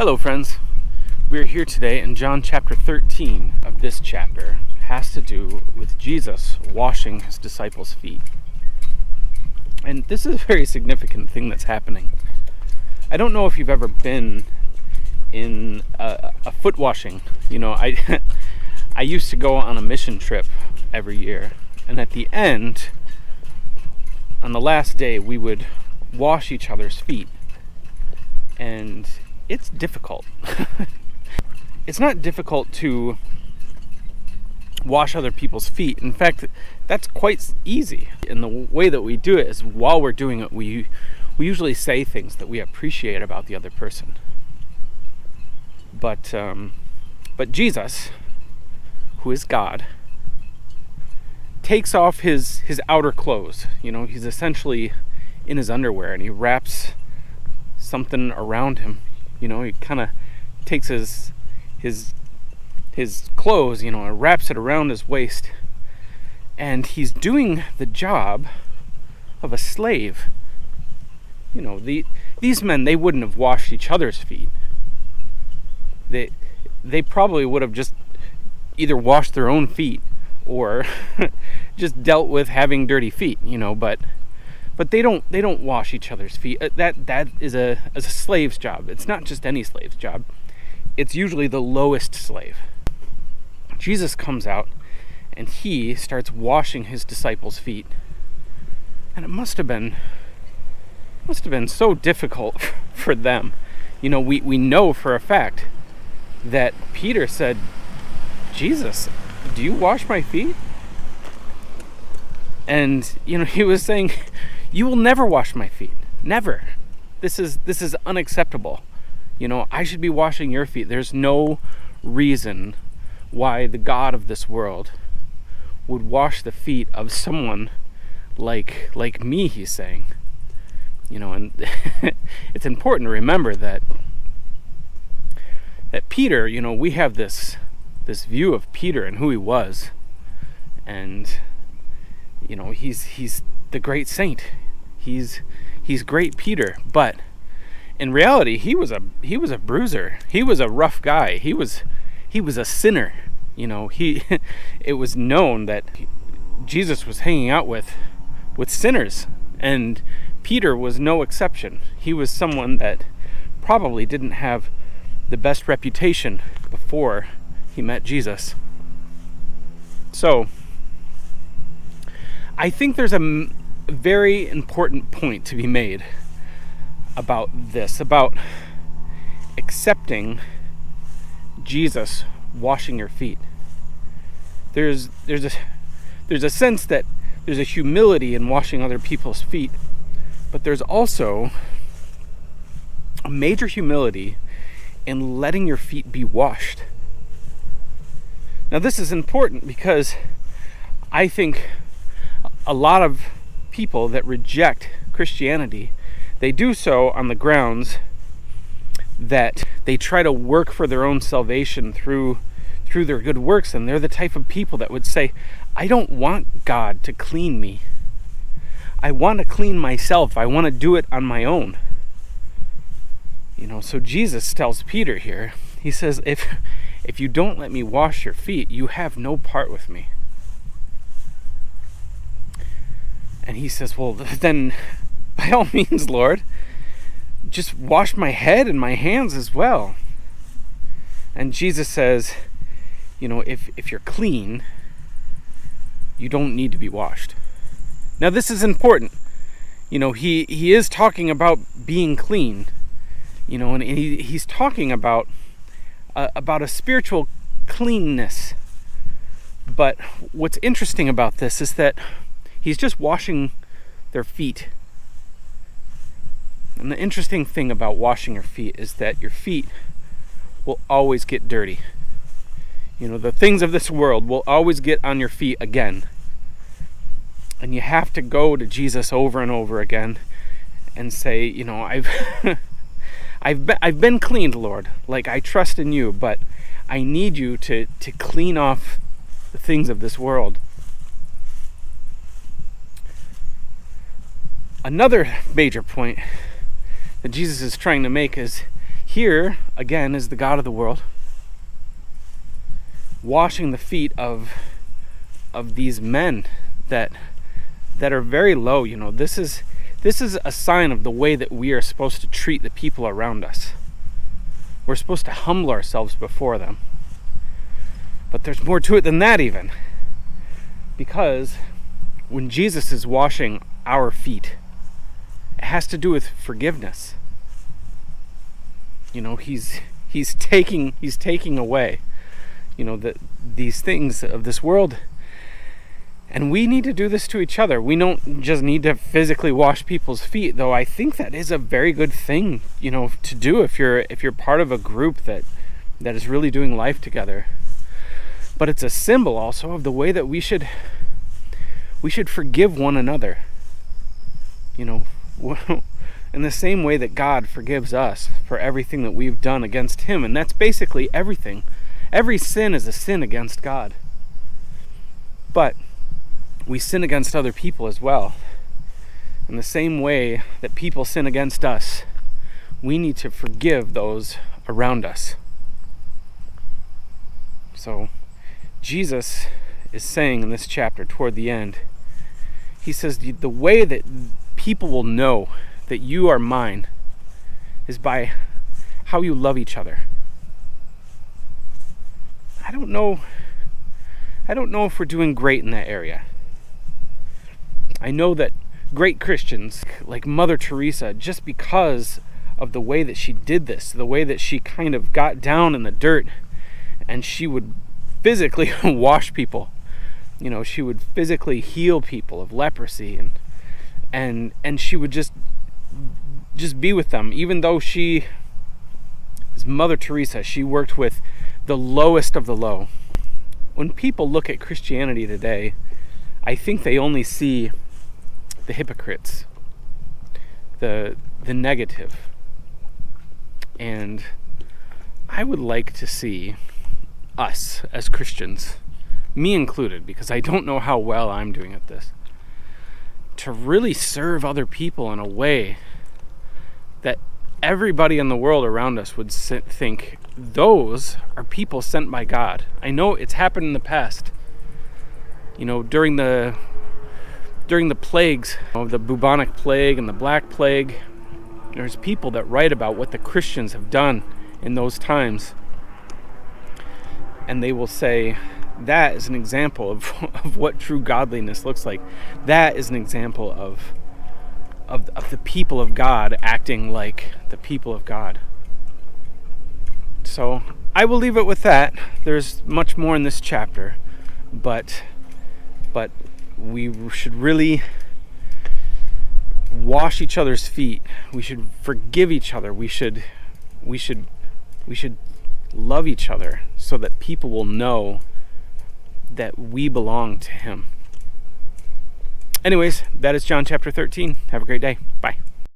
Hello friends, we are here today in John chapter 13 of this chapter. It has to do with Jesus washing his disciples' feet. And this is a very significant thing that's happening. I don't know if you've ever been in a foot washing. I used to go on a mission trip every year, and at the end, on the last day, we would wash each other's feet. And it's difficult. It's not difficult to wash other people's feet. In fact, that's quite easy. And the way that we do it is while we're doing it, we usually say things that we appreciate about the other person. But Jesus, who is God, takes off his outer clothes. He's essentially in his underwear, and he wraps something around him. He kind of takes his clothes, and wraps it around his waist. And he's doing the job of a slave. These men, they wouldn't have washed each other's feet. They probably would have just either washed their own feet or just dealt with having dirty feet, But they don't wash each other's feet. That is a slave's job. It's not just any slave's job. It's usually the lowest slave. Jesus comes out and he starts washing his disciples' feet. And it must have been so difficult for them. We know for a fact that Peter said, "Jesus, do you wash my feet?" And he was saying, "You will never wash my feet. Never. This is unacceptable. I should be washing your feet. There's no reason why the God of this world would wash the feet of someone like me," he's saying. And it's important to remember that Peter, we have this view of Peter and who he was. And he's the great saint. He's great Peter, but in reality, he was a bruiser. He was a rough guy. He was a sinner. It was known that Jesus was hanging out with sinners, and Peter was no exception. He was someone that probably didn't have the best reputation before he met Jesus. So I think there's a very important point to be made about this, about accepting Jesus washing your feet. There's a sense that there's a humility in washing other people's feet, but there's also a major humility in letting your feet be washed. Now, this is important because I think a lot of people that reject Christianity, they do so on the grounds that they try to work for their own salvation through their good works, and they're the type of people that would say, "I don't want God to clean me. I want to clean myself. I want to do it on my own." So Jesus tells Peter here, he says, if you don't let me wash your feet, you have no part with me. And he says, "Well, then, by all means, Lord, just wash my head and my hands as well." And Jesus says, if you're clean, you don't need to be washed. Now, this is important. He is talking about being clean, and he's talking about a spiritual cleanness. But what's interesting about this is that he's just washing their feet. And the interesting thing about washing your feet is that your feet will always get dirty. The things of this world will always get on your feet again. And you have to go to Jesus over and over again and say, I've been cleaned, Lord. I trust in you, but I need you to clean off the things of this world. Another major point that Jesus is trying to make is here, again, is the God of the world washing the feet of these men that are very low. This is a sign of the way that we are supposed to treat the people around us. We're supposed to humble ourselves before them. But there's more to it than that even. Because when Jesus is washing our feet, it has to do with forgiveness. He's taking away, these things of this world. And we need to do this to each other. We don't just need to physically wash people's feet, though I think that is a very good thing, to do if you're part of a group that is really doing life together. But it's a symbol also of the way that we should forgive one another. In the same way that God forgives us for everything that we've done against Him. And that's basically everything. Every sin is a sin against God. But we sin against other people as well. In the same way that people sin against us, we need to forgive those around us. So, Jesus is saying in this chapter, toward the end, He says, the way that people will know that you are mine is by how you love each other. I don't know if we're doing great in that area. I know that great Christians like Mother Teresa, just because of the way that she did this, the way that she kind of got down in the dirt, and she would physically wash people. She would physically heal people of leprosy, and she would just be with them. Even though she is Mother Teresa, she worked with the lowest of the low. When people look at Christianity today, I think they only see the hypocrites, the negative. And I would like to see us as Christians, me included, because I don't know how well I'm doing at this, to really serve other people in a way that everybody in the world around us would think, those are people sent by God. I know it's happened in the past. During the plagues, the bubonic plague and the black plague, there's people that write about what the Christians have done in those times. And they will say, that is an example of what true godliness looks like. That is an example of the people of God acting like the people of God. So I will leave it with that. There's much more in this chapter, but we should really wash each other's feet. We should forgive each other. We should love each other so that people will know that we belong to Him. Anyways, that is John chapter 13. Have a great day. Bye.